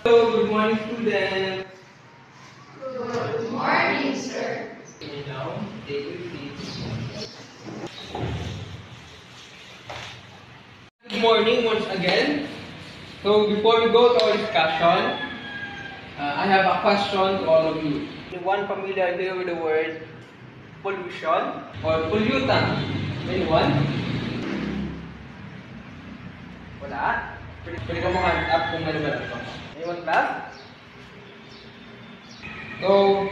Hello, good morning, students. Good morning, sir. Can you now take your seats? Good morning once again. So before we go to our discussion, I have a question to all of you. Anyone familiar here with the word pollution or pollutant? Anyone? Wala? Pwede ka mo hand up kung may naman ito. Anyone class? So,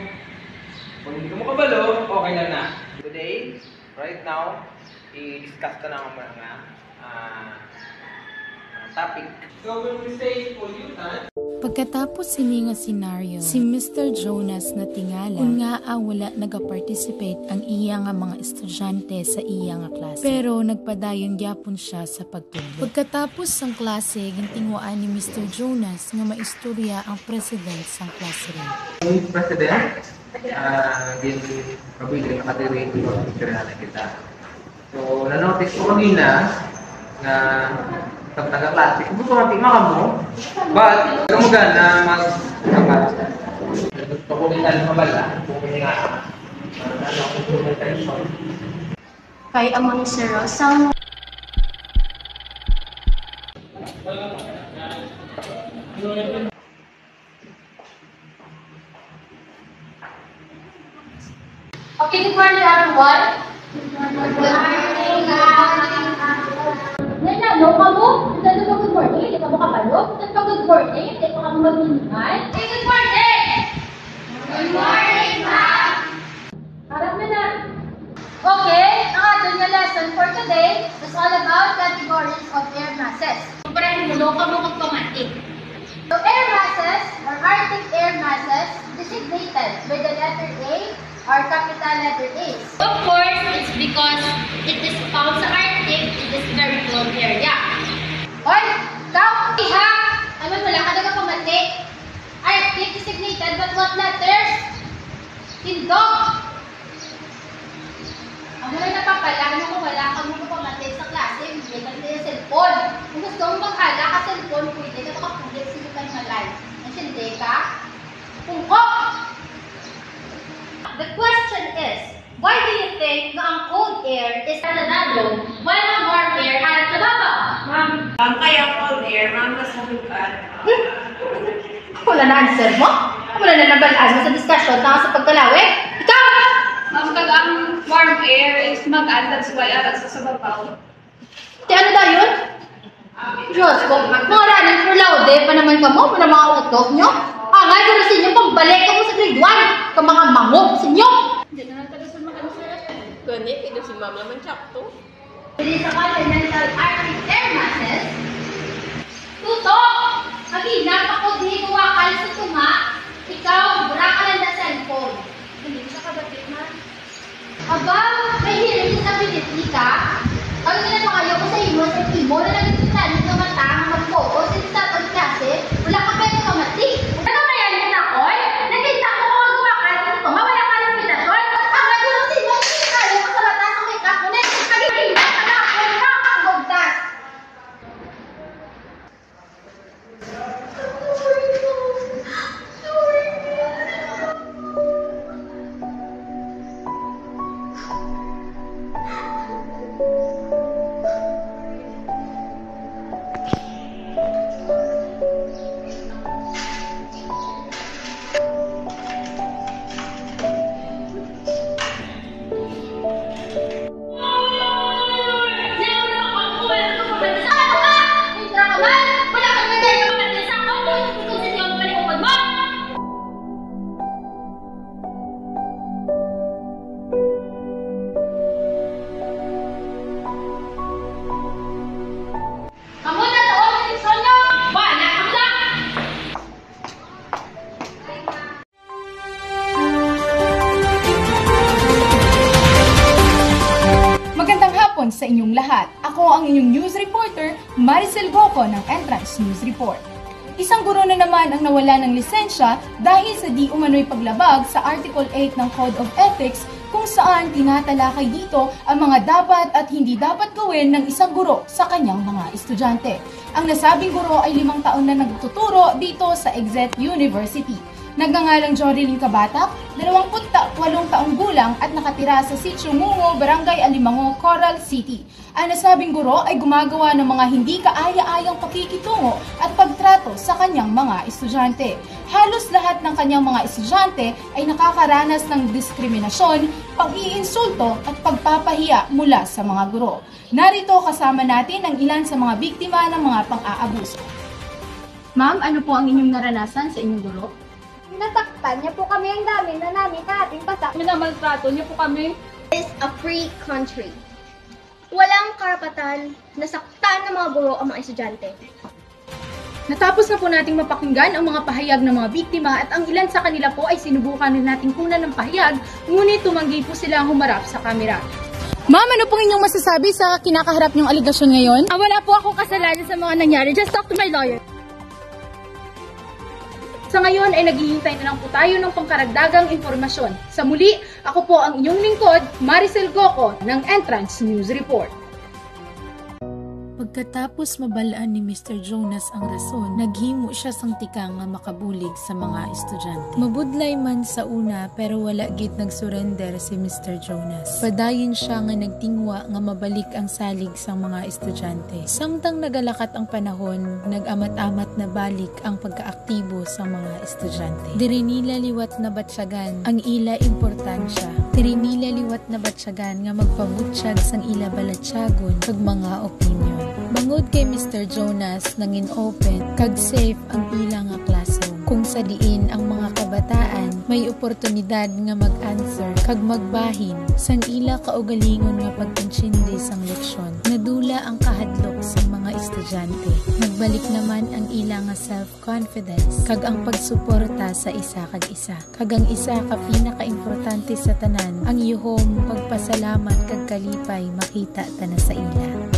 kung hindi ka mo kabalo, okay lang na. Today, right now, i-discuss ka ng mga topic. So when we say pollutant, pagkatapos sini nga senaryo, si Mr. Jonas natingala kung nga wala nagaparticipate ang iya nga mga estudyante sa iya nga klase. Pero nagpadayon gyapon siya sa pagtudlo. Pagkatapos sang klase, gintingwaan ni Mr. Jonas nga maistorya ang president sang klase rin. yung president, din pabili nakatiri yung picture na kita. So, na-notice ko kanina na sa taga-klase, kung gusto natin makamo, but, alam mo na mag-kapat. Pakulitan mo bala, kung nga, kung tension. Kay among si Rosang Okay, good morning everyone. Good morning. Nanalo ka mo? Nanalo ka good morning? Hindi ka mo kapalo? Nanalo ka good morning? Hindi ka mo magbinihan? Hey, good morning! Good morning, ma'am! Harap mo na. Okay, ang ating lesson for today is all about categories of air masses. Kumparahin mo ka mo magpamatik. So, air masses or Arctic air masses designated by the letter A or capital letter A. Of course, it's because it is found sa Arctic, it is very cold area. Oy, ikaw, iha! Ano wala ka nagpamatik? Arctic designated but what letters? Tindog! Ano na napapala mo kung wala kang magpamatik sa klase, bibigyan ka nila yung cellphone. Kung gusto mong maghala ka cellphone, pwede ka makapulit sa yung malay. Nasindi ka? Pungkok! The question is, why do you think na ang cold air is at the dadlo while ang warm air at the baba? Ma'am, kaya cold air, ma'am, mas mabukan. Wala na answer mo? Wala na nabalaan mo sa discussion tanga sa pagkalawin? Ikaw! Ma'am, pag ang warm air is mag-add, that's why add sa sababaw. Di ano ba yun? Diyos ko, mga running for laude pa naman ka mo, para mga utok nyo. Nga, pero sa inyo, pambalik ka mo sa grade 1, ka mga mangog sa inyo. Hindi na natin sa mga answer. Ganit, ito si ma'am naman tsakto. Hindi sa continental Arctic air masses, tutok! Magina, ako di kuwakal sa tunga, ikaw, bura ka lang na cellphone. Hindi siya kabatit, ma'am. Aba, may hearing disability ka? Ano na lang kayo ko sa imo, sa imo na nagsisanin ng mata, mag-focus, sa pag-klase, wala ka pwede kamati. Ano ba yan, Minakoy? Nakita ko kung magkumakal sa tunga, wala ka ng pinasol. Ang nagulong sa imo, kaya ko sa mata sa make-up mo na, kagigila ka na, wala ka ang gugdas. inyong lahat. Ako ang inyong news reporter, Maricel Goco ng Entrance News Report. Isang guro na naman ang nawala ng lisensya dahil sa di umano'y paglabag sa Article 8 ng Code of Ethics kung saan tinatalakay dito ang mga dapat at hindi dapat gawin ng isang guro sa kanyang mga estudyante. Ang nasabing guro ay 5 taon na nagtuturo dito sa Exet University. Nagngangalang Jorilyn Cabatak, 28 taong gulang at nakatira sa Sitio Mungo, Barangay Alimango, Coral City. Ang nasabing guro ay gumagawa ng mga hindi kaaya-ayang pakikitungo at pagtrato sa kanyang mga estudyante. Halos lahat ng kanyang mga estudyante ay nakakaranas ng diskriminasyon, pag-iinsulto at pagpapahiya mula sa mga guro. Narito kasama natin ang ilan sa mga biktima ng mga pang-aabuso. Ma'am, ano po ang inyong naranasan sa inyong guro? Natakpan niya po kami ang dami na namin sa ating pasak. Minamaltrato niyo po kami. Is a free country. Walang karapatan na saktan ng mga guro ang mga estudyante. Natapos na po nating mapakinggan ang mga pahayag ng mga biktima at ang ilan sa kanila po ay sinubukan na nating kunan ng pahayag, ngunit tumanggi po silang humarap sa kamera. Ma'am, ano pong inyong masasabi sa kinakaharap niyong aligasyon ngayon? Wala po akong kasalanan sa mga nangyari. Just talk to my lawyer. Sa ngayon ay naghihintay na lang po tayo ng pangkaragdagang impormasyon. Sa muli, ako po ang inyong lingkod, Maricel Goco ng Entrance News Report. Pagkatapos mabalaan ni Mr. Jonas ang rason, naghimo siya sang tikang nga makabulig sa mga estudyante. Mabudlay man sa una pero wala gid nagsurrender si Mr. Jonas. Padayon siya nga nagtingwa nga mabalik ang salig sa mga estudyante. Samtang nagalakat ang panahon, nag-amat-amat na balik ang pagkaaktibo sa mga estudyante. Diri nila liwat na batsyagan ang ila importansya. Diri nila liwat na batsyagan nga magpabutsyag sang ila balatsyagon kag mga opinion. Bangod kay Mr. Jonas nangin open kag safe ang ilang nga classroom kung sa diin ang mga kabataan may oportunidad nga mag-answer kag magbahin sang ila kaugalingon nga pagkonsyende sang leksyon. Nadula ang kahadlok sa mga estudyante. Nagbalik naman ang ila nga self-confidence kag ang pagsuporta sa isa kag isa. Kag ang isa ka pinaka-importante sa tanan ang yuhom pagpasalamat kag kalipay makita ta na sa ila.